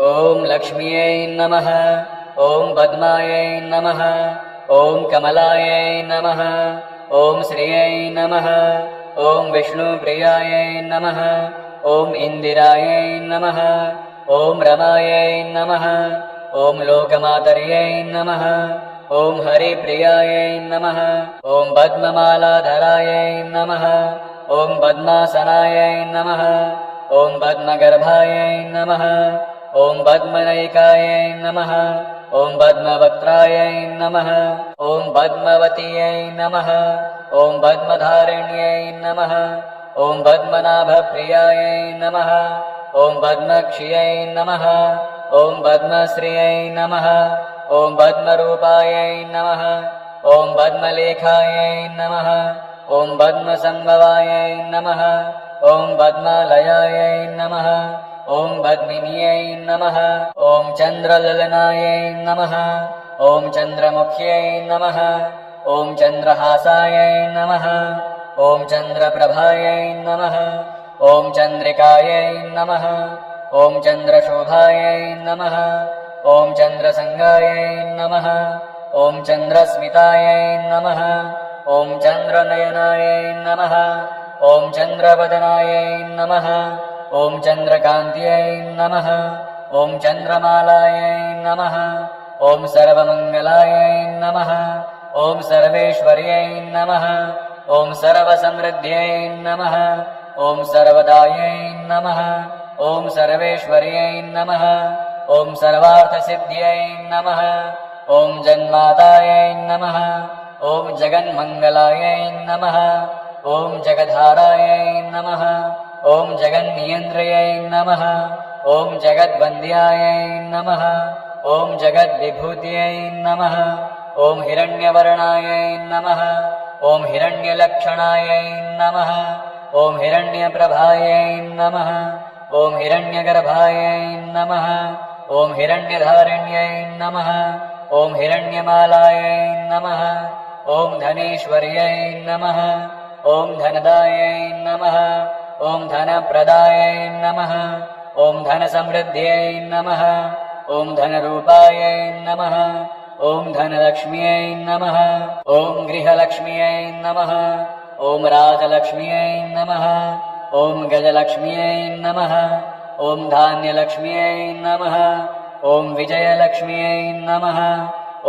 ॐ लक्ष्म्यै नमः। ॐ पद्मायै नमः। ॐ कमलायै नमः। ॐ श्रियै नमः। ॐ विष्णुप्रियायै नमः। ॐ इन्दिरायै नमः। ॐ रमायै नमः। ॐ लोकमातर्यै नमः। ॐ हरिप्रियायै नमः। ॐ पद्ममालाधरायै नमः। ॐ पद्मासनायै नमः। ॐ पद्मगर्भायै नमः। ॐ पद्मनैकायै नमः। ॐ पद्मवक्त्रायै नमः। ॐ पद्मवत्यै नमः। ॐ पद्मधारिण्यै नमः। ॐ पद्मनाभप्रियायै नमः। ॐ पद्मक्ष्यै नमः। ॐ पद्मश्रियै नमः। ॐ पद्मरूपायै नमः। ॐ पद्मलेखायै नमः। ॐ पद्मसम्भवायै नमः। ॐ पद्मालयायै नमः। ॐ पद्मिन्यै नमः। ॐ चन्द्रललनायै नमः। ॐ चन्द्रमुख्यै नमः। ॐ चन्द्रहासायै नमः। ॐ चन्द्रप्रभायै नमः। ॐ चन्द्रिकायै नमः। ॐ चन्द्रशोभायै नमः। ॐ चन्द्रसङ्गायै नमः। ॐ चन्द्रस्मितायै नमः। ॐ चन्द्रनयनायै नमः। ॐ चन्द्रवदनायै नमः। ॐ चन्द्रकान्त्यै नमः। ॐ चन्द्रमालायै नमः। ॐ सर्वमङ्गलायै नमः। ॐ सर्वेश्वर्यै नमः। ॐ सर्वसमृद्ध्यै नमः। ॐ सर्वदायै नमः। ॐ सर्वेश्वर्यै नमः। ॐ सर्वार्थसिद्ध्यै नमः। ॐ जन्मातायै नमः। ॐ जगन्मङ्गलायै नमः। ॐ जगद्धारायै नमः। ॐ जगन्नियन्त्रयै नमः। ॐ जगद्वन्द्यायै नमः। ॐ जगद्विभूत्यै नमः। ॐ हिरण्यवर्णायै नमः। ॐ हिरण्यलक्षणायै नमः। ॐ हिरण्यप्रभायै नमः। ॐ हिरण्यगर्भायै नमः। ॐ हिरण्यधारिण्यै नमः। ॐ हिरण्यमालायै नमः। ॐ धनेश्वर्यै नमः। ॐ धनदायै नमः। ॐ धनप्रदायै नमः। ॐ धनसमृद्ध्यै नमः। ॐ धनरूपायै नमः। ॐ धनलक्ष्म्यै नमः। ॐ गृहलक्ष्म्यै नमः। ॐ राजलक्ष्म्यै नमः। ॐ गजलक्ष्म्यै नमः। ॐ धान्यलक्ष्म्यै नमः। ॐ विजयलक्ष्म्यै नमः।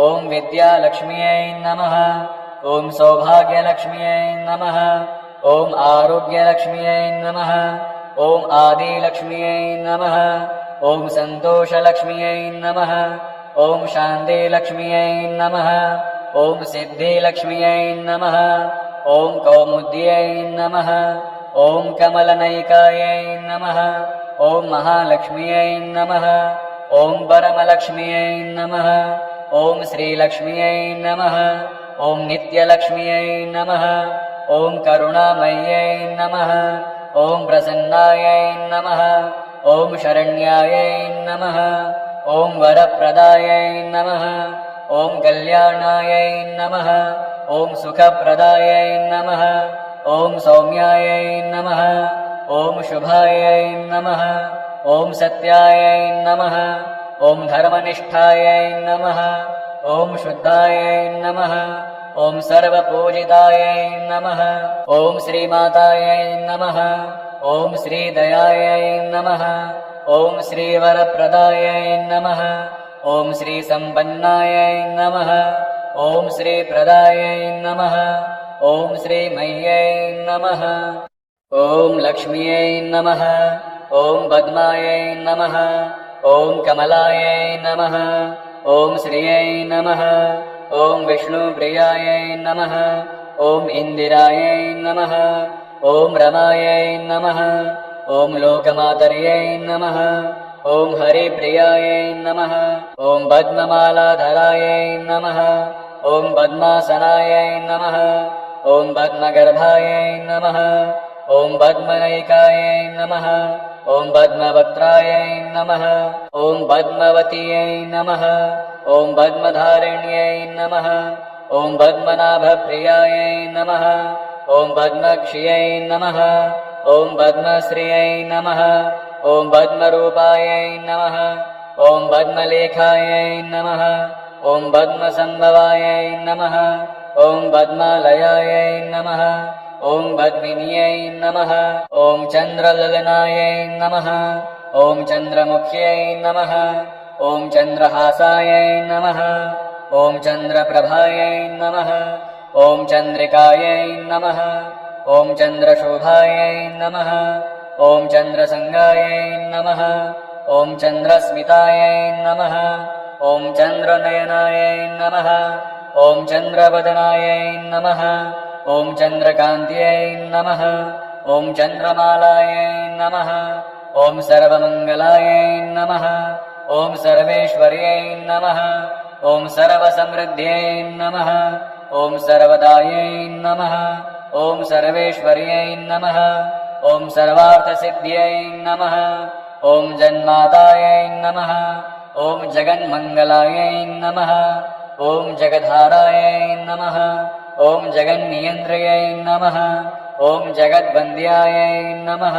ॐ विद्यालक्ष्म्यै नमः। ॐ सौभाग्यलक्ष्म्यै नमः। ॐ आरोग्यलक्ष्म्यै नमः। ॐ आदिलक्ष्म्यै नमः। ॐ सन्तोषलक्ष्म्यै नमः। ॐ शान्तिलक्ष्म्यै नमः। ॐ सिद्धिलक्ष्म्यै नमः। ॐ कौमुद्यै नमः। ॐ कमलनैकायै नमः। ॐ महालक्ष्म्यै नमः। ॐ परमलक्ष्म्यै नमः। ॐ श्रीलक्ष्म्यै नमः। ॐ नित्यलक्ष्म्यै नमः। ॐ करुणामय्यै नमः। ॐ प्रसन्नायै नमः। ॐ शरण्यायै नमः। ॐ वरप्रदायै नमः। ॐ कल्याणायै नमः। ॐ सुखप्रदायै नमः। ॐ सौम्यायै नमः। ॐ शुभायै नमः। ॐ सत्यायै नमः। ॐ धर्मनिष्ठायै नमः। ॐ शुद्धायै नमः। ॐ सर्वपूजितायै नमः। ॐ श्रीमातायै नमः। ॐ श्रीदयायै नमः। ॐ श्रीवरप्रदायै नमः। ॐ श्रीसम्पन्नायै नमः। ॐ श्रीप्रदायै नमः। ॐ श्रीमय्यै नमः। ॐ लक्ष्म्यै नमः। ॐ पद्मायै नमः। ॐ कमलायै नमः। ॐ श्रियै नमः। ॐ विष्णुप्रियायै नमः। ॐ इन्दिरायै नमः। ॐ रमायै नमः। ॐ लोकमातर्यै नमः। ॐ हरिप्रियायै नमः। ॐ पद्ममालाधरायै नमः। ॐ पद्मासनायै नमः। ॐ पद्मगर्भायै नमः। ॐ पद्मनैकायै नमः। ॐ पद्मवक्त्रायै नमः। ॐ पद्मवत्यै नमः। ॐ पद्मधारिण्यै नमः। ॐ पद्मनाभप्रियायै नमः। ॐ पद्मक्ष्यै नमः। ॐ पद्मश्रियै नमः। ॐ पद्मरूपायै नमः ॐ पद्मलेखायै नमः ॐ पद्मसम्भवायै नमः ॐ पद्मालयायै नमः ॐ पद्मिन्यै नमः ॐ चन्द्रललनायै नमः ॐ चन्द्रमुख्यै नमः ॐ चन्द्रहासायै नमः ॐ चन्द्रप्रभायै नमः ॐ चन्द्रिकायै नमः ॐ चन्द्रशोभायै नमः ॐ चन्द्रसङ्गायै नमः ॐ चन्द्रस्मितायै नमः ॐ चन्द्रनयनायै नमः ॐ चन्द्रवदनायै नमः ॐ चन्द्रकान्त्यै नमः ॐ चन्द्रमालायै नमः ॐ सर्वमङ्गलायै नमः ॐ सर्वेश्वर्यै नमः ॐ सर्वसमृद्ध्यै नमः ॐ सर्वदायै नमः ॐ सर्वेश्वर्यै नमः ॐ सर्वार्थसिद्ध्यै नमः ॐ जन्मातायै नमः ॐ जगन्मङ्गलायै नमः ॐ जगद्धारायै नमः ॐ जगन्नियन्त्रयै नमः ॐ जगद्वन्द्यायै नमः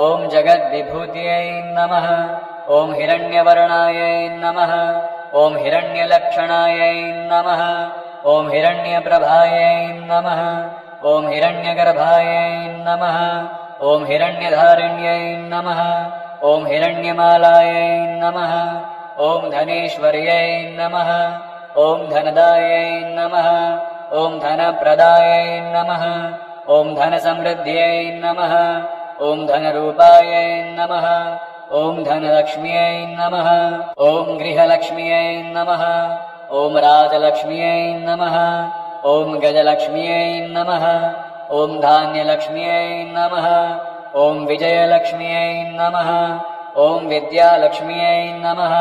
ॐ जगद्विभूत्यै नमः ॐ हिरण्यवर्णायै नमः ॐ हिरण्यलक्षणायै नमः ॐ हिरण्यप्रभायै नमः ॐ हिरण्यगर्भायै नमः ॐ हिरण्यधारिण्यै नमः ॐ हिरण्यमालायै नमः ॐ धनेश्वर्यै नमः ॐ धनदायै नमः ॐ धनप्रदायै नमः ॐ धनसमृद्ध्यै नमः ॐ धनरूपायै नमः ॐ धनलक्ष्म्यै नमः ॐ गृहलक्ष्म्यै नमः ॐ राजलक्ष्म्यै नमः ॐ गजलक्ष्म्यै नमः ॐ धान्यलक्ष्म्यै नमः ॐ विजयलक्ष्म्यै नमः ॐ विद्यालक्ष्म्यै नमः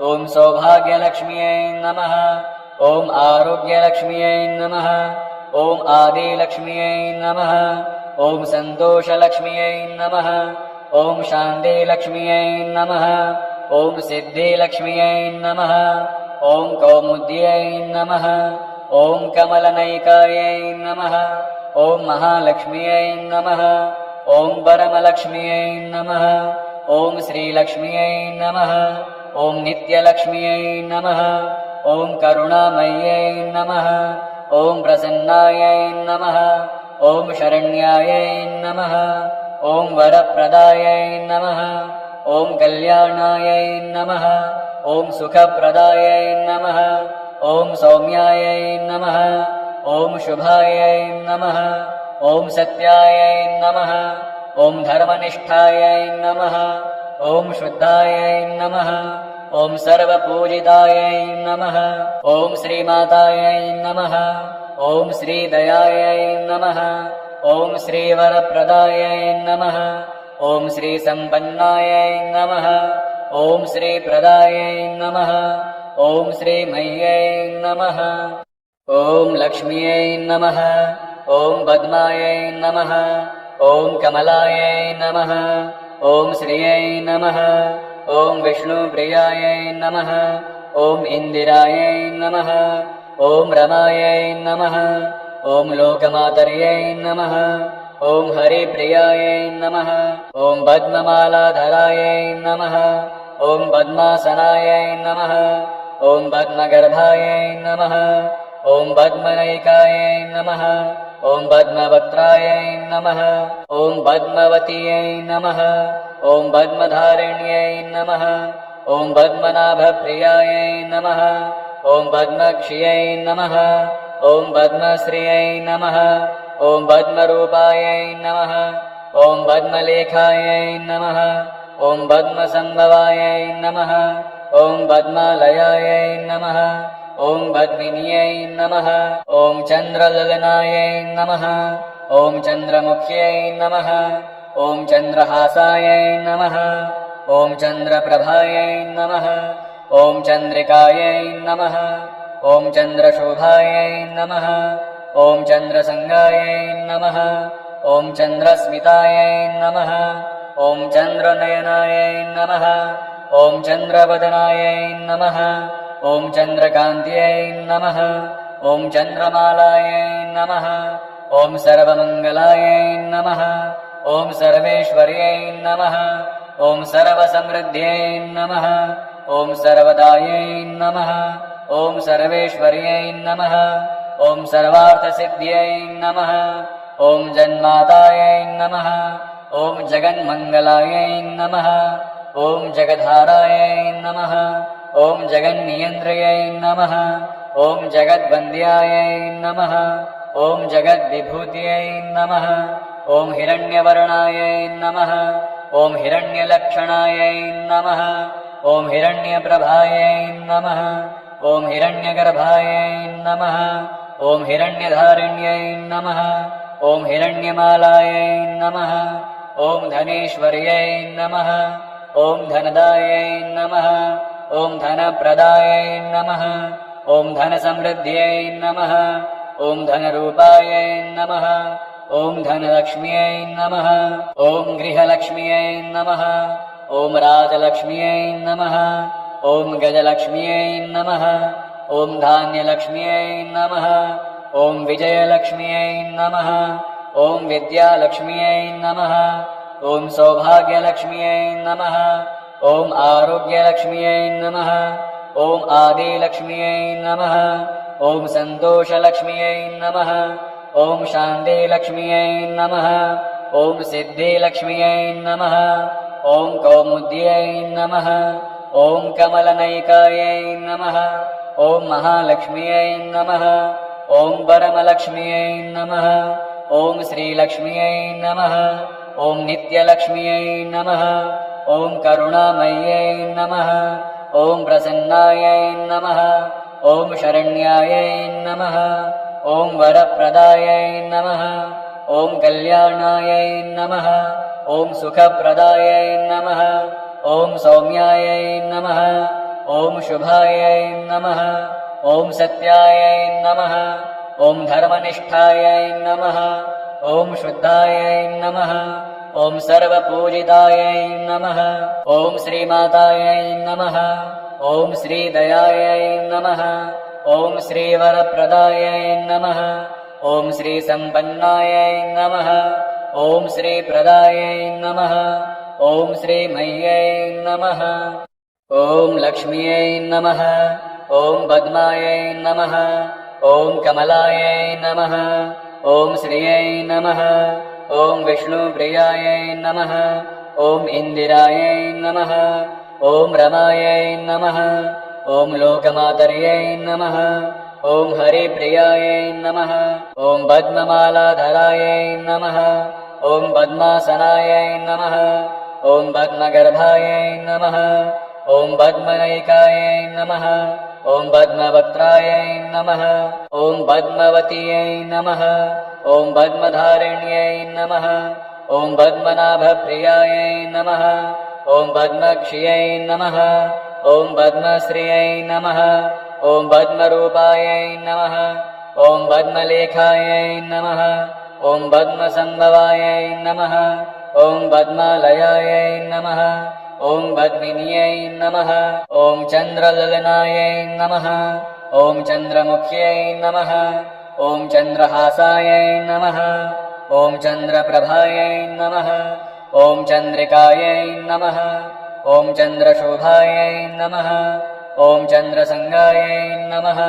ॐ सौभाग्यलक्ष्म्यै नमः ॐ आरोग्यलक्ष्म्यै नमः ॐ आदिलक्ष्म्यै नमः ॐ सन्तोषलक्ष्म्यै नमः ॐ शान्तिलक्ष्म्यै नमः ॐ सिद्धिलक्ष्म्यै नमः ॐ कौमुद्यै नमः ॐ कमलनैकायै नमः ॐ महालक्ष्म्यै नमः ॐ परमलक्ष्म्यै नमः ॐ श्रीलक्ष्म्यै नमः ॐ नित्यलक्ष्म्यै नमः ॐ करुणामय्यै नमः ॐ प्रसन्नायै नमः ॐ शरण्यायै नमः ॐ वरप्रदायै नमः ॐ कल्याणायै नमः ॐ सुखप्रदायै नमः ॐ सौम्यायै नमः ॐ शुभायै नमः ॐ सत्यायै नमः ॐ धर्मनिष्ठायै नमः ॐ शुद्धायै नमः ॐ सर्वपूजितायै नमः ॐ श्रीमातायै नमः ॐ श्रीदयायै नमः ॐ श्रीवरप्रदायै नमः ॐ श्रीसम्पन्नायै नमः ॐ श्रीप्रदायै नमः ॐ श्रीमह्यै नमः ॐ लक्ष्म्यै नमः ॐ पद्मायै नमः ॐ कमलायै नमः ॐ श्रियै नमः ॐ विष्णुप्रियायै नमः ॐ इन्दिरायै नमः ॐ रमायै नमः ॐ लोकमातर्यै नमः ॐ हरिप्रियायै नमः ॐ पद्ममालाधरायै नमः ॐ पद्मासनायै नमः ॐ पद्मगर्भायै नमः ॐ पद्मनैकायै नमः ॐ पद्मवक्त्रायै नमः ॐ पद्मवत्यै नमः ॐ पद्मधारिण्यै नमः ॐ पद्मनाभप्रियायै नमः ॐ पद्मक्ष्यै नमः ॐ पद्मश्रियै नमः ॐ पद्मरूपायै नमः ॐ पद्मलेखायै नमः ॐ पद्मसम्भवायै नमः ॐ पद्मालयायै नमः ॐ पद्मिन्यै नमः ॐ चन्द्रललनायै नमः ॐ चन्द्रमुख्यै नमः ॐ चन्द्रहासायै नमः ॐ चन्द्रप्रभायै नमः ॐ चन्द्रिकायै नमः ॐ चन्द्रशोभायै नमः ॐ चन्द्रसङ्गायै नमः ॐ चन्द्रस्मितायै नमः ॐ चन्द्रनयनायै नमः ॐ चन्द्रवदनायै नमः ॐ चन्द्रकान्त्यै नमः ॐ चन्द्रमालायै नमः ॐ सर्वमङ्गलायै नमः ॐ सर्वेश्वर्यै नमः ॐ सर्वसमृद्ध्यै नमः ॐ सर्वदायै नमः ॐ सर्वेश्वर्यै नमः ॐ सर्वार्थसिद्ध्यै नमः ॐ जन्मातायै नमः ॐ जगन्मङ्गलायै नमः ॐ जगद्धारायै नमः ॐ जगन्नियन्त्रयै नमः ॐ जगद्वन्द्यायै नमः ॐ जगद्विभूत्यै नमः ॐ हिरण्यवर्णायै नमः ॐ हिरण्यलक्षणायै नमः ॐ हिरण्यप्रभायै नमः ॐ हिरण्यगर्भायै नमः ॐ हिरण्यधारिण्यै नमः ॐ हिरण्यमालायै नमः ॐ धनेश्वर्यै नमः ॐ धनदायै नमः ॐ धनप्रदायै नमः ॐ धनसमृद्ध्यै नमः ॐ धनरूपायै नमः ॐ धनलक्ष्म्यै नमः ॐ गृहलक्ष्म्यै नमः ॐ राजलक्ष्म्यै नमः ॐ गजलक्ष्म्यै नमः ॐ धान्यलक्ष्म्यै नमः ॐ विजयलक्ष्म्यै नमः ॐ विद्यालक्ष्म्यै नमः ॐ सौभाग्यलक्ष्म्यै नमः ॐ आरोग्यलक्ष्म्यै नमः ॐ आदिलक्ष्म्यै नमः ॐ सन्तोषलक्ष्म्यै नमः ॐ शान्तिलक्ष्म्यै नमः ॐ सिद्धिलक्ष्म्यै नमः ॐ कौमुद्यै नमः ॐ कमलनयिकायै नमः ॐ महालक्ष्म्यै नमः ॐ परमलक्ष्म्यै नमः ॐ श्रीलक्ष्म्यै नमः ॐ नित्यलक्ष्म्यै नमः ॐ करुणामय्यै नमः ॐ प्रसन्नायै नमः ॐ शरण्यायै नमः ॐ वरप्रदायै नमः ॐ कल्याणायै नमः ॐ सुखप्रदायै नमः ॐ सौम्यायै नमः ॐ शुभायै नमः ॐ सत्यायै नमः ॐ धर्मनिष्ठायै नमः ॐ शुद्धायै नमः ॐ सर्वपूजितायै नमः ॐ श्रीमातायै नमः ॐ श्रीदयायै नमः ॐ श्रीवरप्रदायै नमः ॐ श्रीसम्पन्नायै नमः ॐ श्रीप्रदायै नमः ॐ श्रीमय्यै नमः ॐ लक्ष्म्यै नमः ॐ पद्मायै नमः ॐ कमलायै नमः ॐ श्रियै नमः ॐ विष्णुप्रियायै नमः ॐ इन्दिरायै नमः ॐ रमायै नमः ॐ लोकमातर्यै नमः ॐ हरिप्रियायै नमः ॐ पद्ममालाधरायै नमः ॐ पद्मासनायै नमः ॐ पद्मगर्भायै नमः ॐ पद्मनयिकायै नमः ॐ पद्मवक्त्रायै नमः ॐ पद्मवत्यै नमः ॐ पद्मधारिण्यै नमः ॐ पद्मनाभप्रियायै नमः ॐ पद्मक्ष्यै नमः ॐ पद्मश्रियै नमः ॐ पद्मरूपायै नमः ॐ पद्मलेखायै नमः ॐ पद्मसम्भवायै नमः ॐ पद्मालयायै नमः ॐ पद्मिन्यै नमः ॐ चन्द्रललनायै नमः ॐ चन्द्रमुख्यै नमः ॐ चन्द्रहासायै नमः ॐ चन्द्रप्रभायै नमः ॐ चन्द्रिकायै नमः ॐ चन्द्रशोभायै नमः ॐ चन्द्रसङ्गायै नमः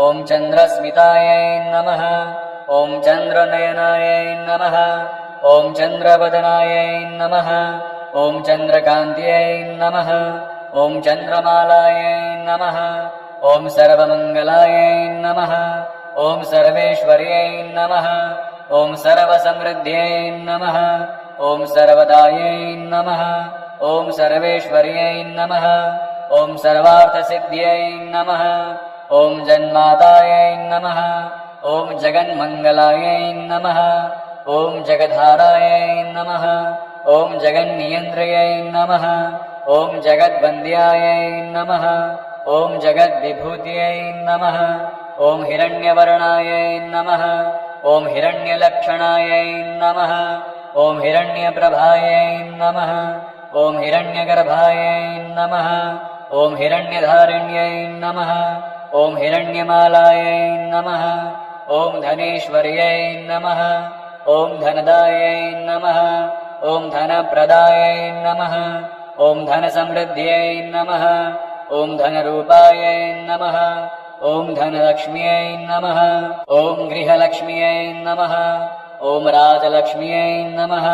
ॐ चन्द्रस्मितायै नमः ॐ चन्द्रनयनायै नमः ॐ चन्द्रवदनायै नमः ॐ चन्द्रकान्त्यै नमः ॐ चन्द्रमालायै नमः ॐ सर्वमङ्गलायै नमः ॐ सर्वेश्वर्यै नमः ॐ सर्वसमृद्ध्यै नमः ॐ सर्वदायै नमः ॐ सर्वेश्वर्यै नमः ॐ सर्वार्थसिद्ध्यै नमः ॐ जन्मातायै नमः ॐ जगन्मङ्गलायै नमः ॐ जगद्धारायै नमः ॐ जगन्नियन्त्रयै नमः ॐ जगद्वन्द्यायै नमः ॐ जगद्विभूत्यै नमः ॐ हिरण्यवर्णायै नमः ॐ हिरण्यलक्षणायै नमः ॐ हिरण्यप्रभायै नमः ॐ हिरण्यगर्भायै नमः ॐ हिरण्यधारिण्यै नमः ॐ हिरण्यमालायै नमः ॐ धनेश्वर्यै नमः ॐ धनदायै नमः ॐ धनप्रदायै नमः ॐ धनसमृद्ध्यै नमः ॐ धनरूपायै नमः ॐ धनलक्ष्म्यै नमः ॐ गृहलक्ष्म्यै नमः ॐ राजलक्ष्म्यै नमः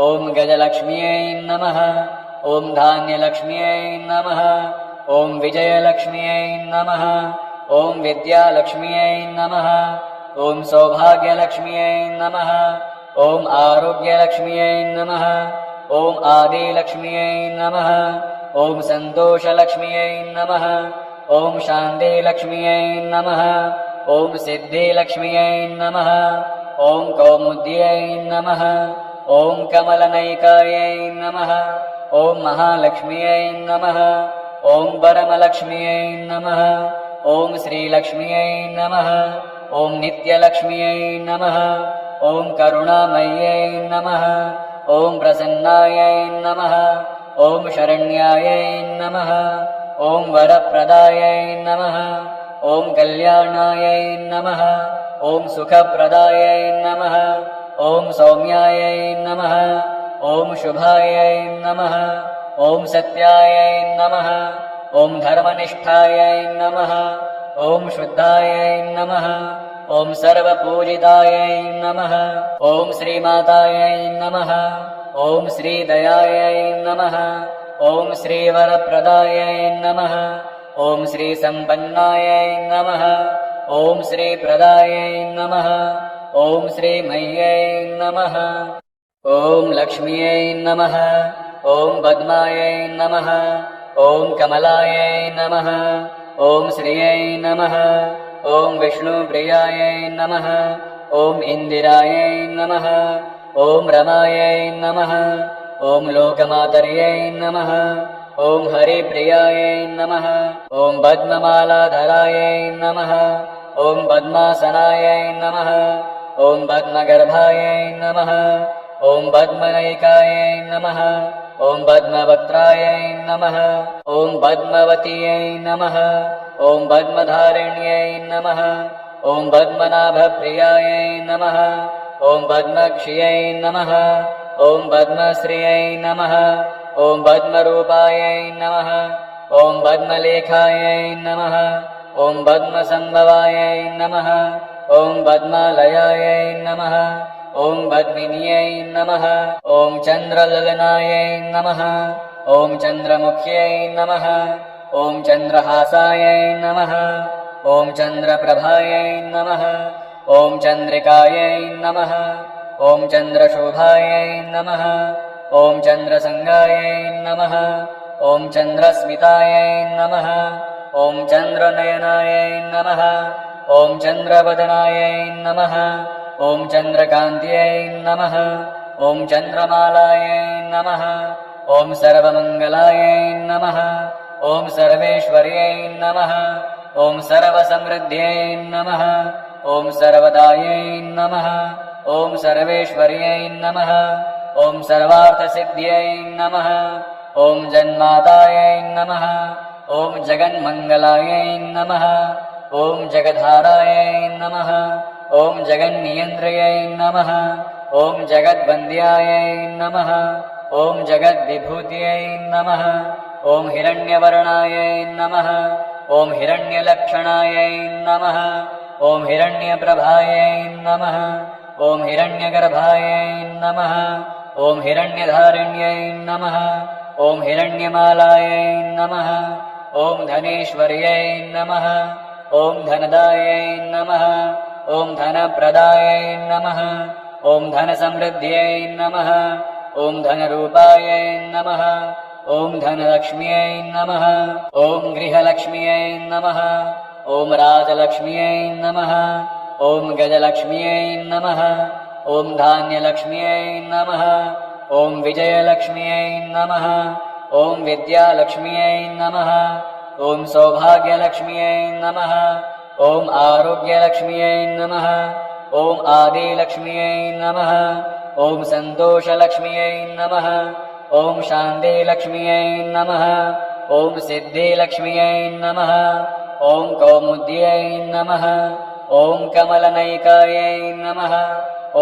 ॐ गजलक्ष्म्यै नमः ॐ धान्यलक्ष्म्यै नमः ॐ विजयलक्ष्म्यै नमः ॐ विद्यालक्ष्म्यै नमः ॐ सौभाग्यलक्ष्म्यै नमः ॐ आरोग्यलक्ष्म्यै नमः ॐ आदिलक्ष्म्यै नमः ॐ सन्तोषलक्ष्म्यै नमः ॐ शान्तिलक्ष्म्यै नमः ॐ सिद्धिलक्ष्म्यै नमः ॐ कौमुद्यै नमः ॐ कमलनैकायै नमः ॐ महालक्ष्म्यै नमः ॐ परमलक्ष्म्यै नमः ॐ श्रीलक्ष्म्यै नमः ॐ नित्यलक्ष्म्यै नमः ॐ करुणामय्यै नमः ॐ प्रसन्नायै नमः ॐ शरण्यायै नमः ॐ वरप्रदायै नमः ॐ कल्याणायै नमः ॐ सुखप्रदायै नमः ॐ सौम्यायै नमः ॐ शुभायै नमः ॐ सत्यायै नमः ॐ धर्मनिष्ठायै नमः ॐ शुद्धायै नमः ॐ सर्वपूजितायै नमः ॐ श्रीमातायै नमः ॐ श्रीदयायै नमः ॐ श्रीवरप्रदायै नमः ॐ श्रीसम्पन्नायै नमः ॐ श्रीप्रदायै नमः ॐ श्रीमय्यै नमः ॐ लक्ष्म्यै नमः ॐ पद्मायै नमः ॐ कमलायै नमः ॐ श्रियै नमः ॐ विष्णुप्रियायै नमः ॐ इन्दिरायै नमः ॐ रमायै नमः ॐ लोकमातर्यै नमः ॐ हरिप्रियायै नमः ॐ पद्ममालाधरायै नमः ॐ पद्मासनायै नमः ॐ पद्मगर्भायै नमः ॐ पद्मनैकायै नमः ॐ पद्मवक्त्रायै नमः ॐ पद्मवत्यै नमः ॐ पद्मधारिण्यै नमः ॐ पद्मनाभप्रियायै नमः ॐ पद्मक्ष्यै नमः ॐ पद्मश्रियै नमः ॐ पद्मरूपायै नमः ॐ पद्मलेखायै नमः ॐ पद्मसम्भवायै नमः ॐ पद्मालयायै नमः ॐ पद्मिन्यै नमः ॐ चन्द्रललनायै नमः ॐ चन्द्रमुख्यै नमः ॐ चन्द्रहासायै नमः ॐ चन्द्रप्रभायै नमः ॐ चन्द्रिकायै नमः ॐ चन्द्रशोभायै नमः ॐ चन्द्रसङ्गायै नमः ॐ चन्द्रस्मितायै नमः ॐ चन्द्रनयनायै नमः ॐ चन्द्रवदनायै नमः ॐ चन्द्रकान्त्यै नमः ॐ चन्द्रमालायै नमः ॐ सर्वमङ्गलायै नमः ॐ सर्वेश्वर्यै नमः ॐ सर्वसमृद्ध्यै नमः ॐ सर्वदायै नमः ॐ सर्वेश्वर्यै नमः ॐ सर्वार्थसिद्ध्यै नमः ॐ जन्मातायै नमः ॐ जगन्मङ्गलायै नमः ॐ जगद्धारायै नमः ॐ जगन्नियन्त्रयै नमः ॐ जगद्वन्द्यायै नमः ॐ जगद्विभूत्यै नमः ॐ हिरण्यवर्णायै नमः ॐ हिरण्यलक्षणायै नमः ॐ हिरण्यप्रभायै नमः ॐ हिरण्यगर्भायै नमः ॐ हिरण्यधारिण्यै नमः ॐ हिरण्यमालायै नमः ॐ धनेश्वर्यै नमः ॐ धनदायै नमः ॐ धनप्रदायै नमः ॐ धनसमृद्ध्यै नमः ॐ धनरूपायै नमः ॐ धनलक्ष्म्यै नमः ॐ गृहलक्ष्म्यै नमः ॐ राजलक्ष्म्यै नमः ॐ गजलक्ष्म्यै नमः ॐ धान्यलक्ष्म्यै नमः ॐ विजयलक्ष्म्यै नमः ॐ विद्यालक्ष्म्यै नमः ॐ सौभाग्यलक्ष्म्यै नमः ॐ आरोग्यलक्ष्म्यै नमः ॐ आदिलक्ष्म्यै नमः ॐ सन्तोषलक्ष्म्यै नमः ॐ शान्तिलक्ष्म्यै नमः ॐ सिद्धिलक्ष्म्यै नमः ॐ कौमुद्यै नमः ॐ कमलनैकायै नमः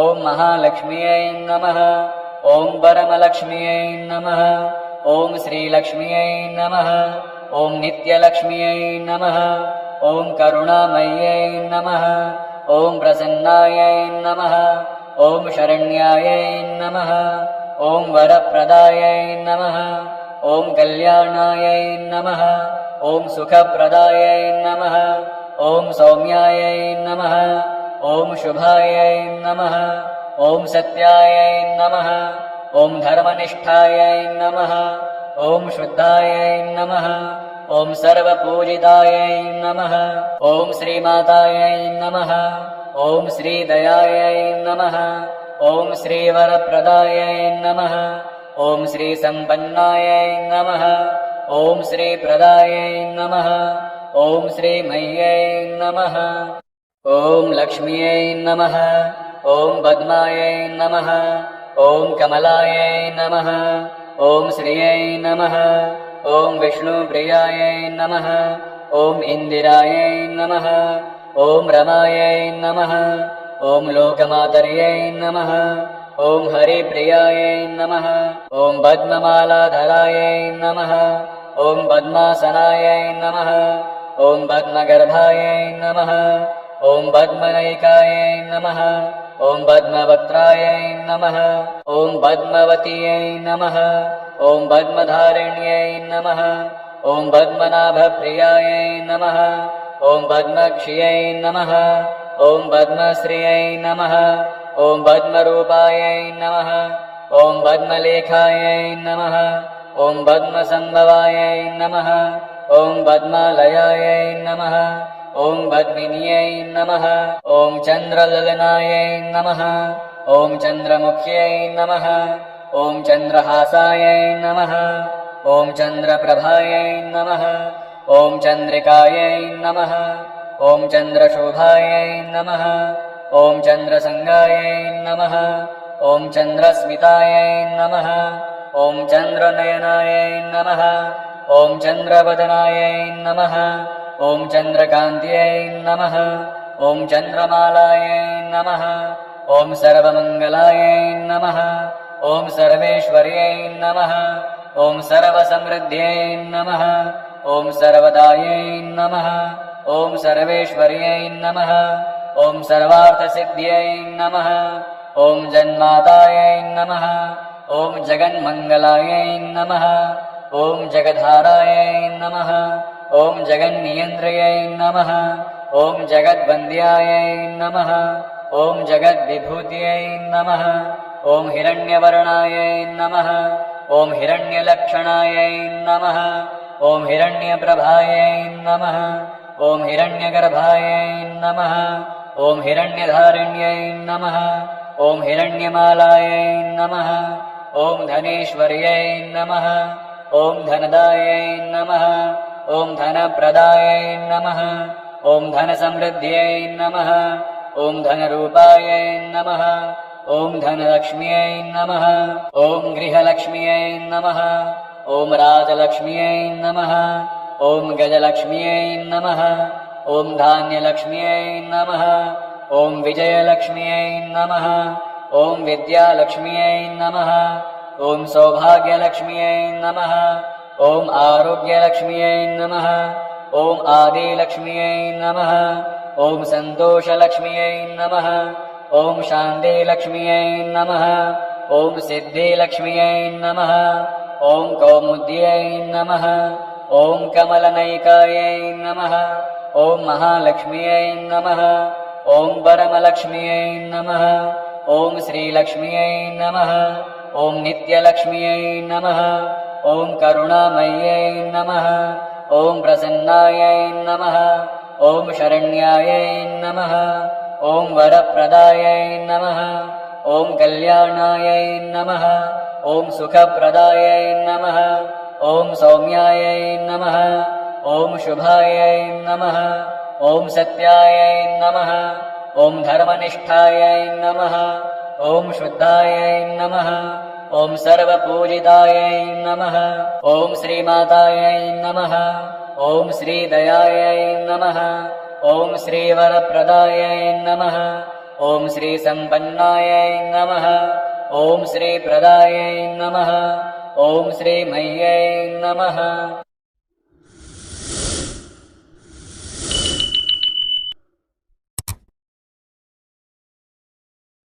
ॐ महालक्ष्म्यै नमः ॐ परमलक्ष्म्यै नमः। ॐ श्रीलक्ष्म्यै नमः। ॐ नित्यलक्ष्म्यै नमः। ॐ करुणामय्यै नमः। ॐ प्रसन्नायै नमः। ॐ शरण्यायै नमः। ॐ वरप्रदायै नमः। ॐ कल्याणायै नमः। ॐ सुखप्रदायै नमः। ॐ सौम्यायै नमः। ॐ शुभायै नमः। ॐ सत्यायै नमः। ॐ धर्मनिष्ठायै नमः। ॐ शुद्धायै नमः। ॐ सर्वपूजितायै नमः। ॐ श्रीमातायै नमः। ॐ श्रीदयायै नमः। ॐ श्रीवरप्रदायै नमः। ॐ श्रीसम्पन्नायै नमः। ॐ श्रीप्रदायै नमः। ॐ श्रीमह्यै नमः। ॐ लक्ष्म्यै नमः। ॐ पद्मायै नमः। ॐ कमलायै नमः। ॐ श्रियै नमः। ॐ विष्णुप्रियायै नमः। ॐ इन्दिरायै नमः। ॐ रमायै नमः। ॐ लोकमातर्यै नमः। ॐ हरिप्रियायै नमः। ॐ पद्ममालाधरायै नमः। ॐ पद्मासनायै नमः। ॐ पद्मगर्भायै नमः। ॐ पद्मनैकायै नमः। ॐ पद्मवक्त्रायै नमः। ॐ पद्मवत्यै नमः। ॐ पद्मधारिण्यै नमः। ॐ पद्मनाभप्रियायै नमः। ॐ पद्मक्ष्यै नमः। ॐ पद्मश्रियै नमः। ॐ पद्मरूपायै नमः। ॐ पद्मलेखायै नमः। ॐ पद्मसम्भवायै नमः। ॐ पद्मालयायै नमः। ॐ पद्मिन्यै नमः। ॐ चन्द्रललनायै नमः। ॐ चन्द्रमुख्यै नमः। ॐ चन्द्रहासायै नमः। ॐ चन्द्रप्रभायै नमः। ॐ चन्द्रिकायै नमः। ॐ चन्द्रशोभायै नमः। ॐ चन्द्रसङ्गायै नमः। ॐ चन्द्रस्मितायै नमः। ॐ चन्द्रनयनायै नमः। ॐ चन्द्रवदनायै नमः। ॐ चन्द्रकान्त्यै नमः। ॐ चन्द्रमालायै नमः। ॐ सर्वमङ्गलायै नमः। ॐ सर्वेश्वर्यै नमः। ॐ सर्वसमृद्ध्यै नमः। ॐ सर्वदायै नमः। ॐ सर्वेश्वर्यै नमः। ॐ सर्वार्थसिद्ध्यै नमः। ॐ जन्मातायै नमः। ॐ जगन्मङ्गलायै नमः। ॐ जगद्धारायै नमः। ॐ जगन्नियन्त्रयै नमः। ॐ जगद्वन्द्यायै नमः। ॐ जगद्विभूत्यै नमः। ॐ हिरण्यवर्णायै नमः। ॐ हिरण्यलक्षणायै नमः। ॐ हिरण्यप्रभायै नमः। ॐ हिरण्यगर्भायै नमः। ॐ हिरण्यधारिण्यै नमः। ॐ हिरण्यमालायै नमः। ॐ धनेश्वर्यै नमः। ॐ धनदायै नमः। ॐ धनप्रदायै नमः। ॐ धनसमृद्ध्यै नमः। ॐ धनरूपायै नमः। ॐ धनलक्ष्म्यै नमः। ॐ गृहलक्ष्म्यै नमः। ॐ राजलक्ष्म्यै नमः। ॐ गजलक्ष्म्यै नमः। ॐ धान्यलक्ष्म्यै नमः। ॐ विजयलक्ष्म्यै नमः। ॐ विद्यालक्ष्म्यै नमः। ॐ सौभाग्यलक्ष्म्यै नमः। ॐ आरोग्यलक्ष्म्यै नमः। ॐ आदिलक्ष्म्यै नमः। ॐ सन्तोषलक्ष्म्यै नमः। ॐ शान्तिलक्ष्म्यै नमः। ॐ सिद्धिलक्ष्म्यै नमः। ॐ कौमुद्यै नमः। ॐ कमलनैकायै नमः। ॐ महालक्ष्म्यै नमः। ॐ परमलक्ष्म्यै नमः। ॐ श्रीलक्ष्म्यै नमः। ॐ नित्यलक्ष्म्यै नमः। ॐ करुणामय्यै नमः। ॐ प्रसन्नायै नमः। ॐ शरण्यायै नमः। ॐ वरप्रदायै नमः। ॐ कल्याणायै नमः। ॐ सुखप्रदायै नमः। ॐ सौम्यायै नमः। ॐ शुभायै नमः। ॐ सत्यायै नमः। ॐ धर्मनिष्ठायै नमः। ॐ शुद्धायै नमः। ॐ सर्वपूजितायै नमः। ॐ श्रीमातायै नमः। ॐ श्रीदयायै नमः। ॐ श्रीवरप्रदायै नमः। ॐ श्रीसम्पन्नायै नमः। ॐ श्रीप्रदायै नमः ॐ श्रीमह्यै नमः।